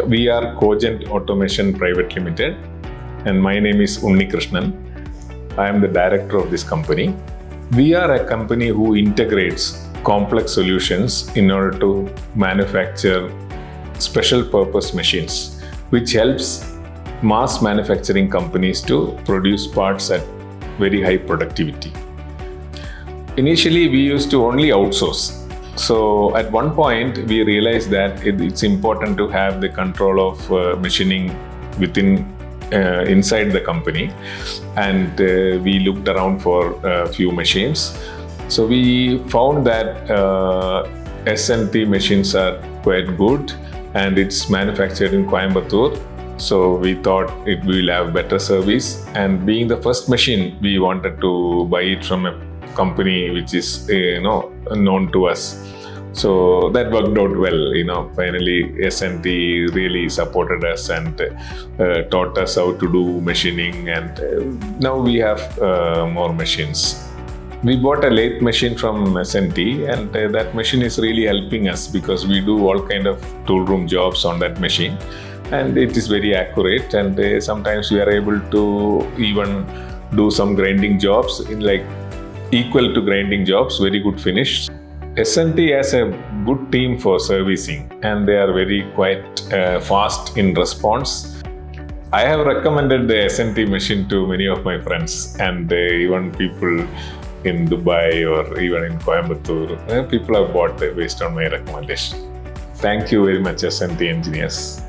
We are Cogent Automation Private Limited, and my name is Unnikrishnan. I am the director of this company. We are a company who integrates complex solutions in order to manufacture special purpose machines, which helps mass manufacturing companies to produce parts at very high productivity. Initially, we used to only outsource. So at one point, we realized that it's important to have the control of machining inside the company, and we looked around for a few machines. So we found that S&T machines are quite good, and it's manufactured in Coimbatore. So we thought it will have better service, and being the first machine, we wanted to buy it from a company which is known to us. So that worked out well. Finally S&T really supported us and taught us how to do machining, and now we have more machines. We bought a lathe machine from S&T, and that machine is really helping us because we do all kind of toolroom jobs on that machine, and it is very accurate, and sometimes we are able to even do some grinding jobs equal to grinding jobs, very good finish. S&T has a good team for servicing, and they are very quite fast in response. I have recommended the S&T machine to many of my friends, and even people in Dubai or even in Coimbatore, people have bought based on my recommendation. Thank you very much, S&T Engineers.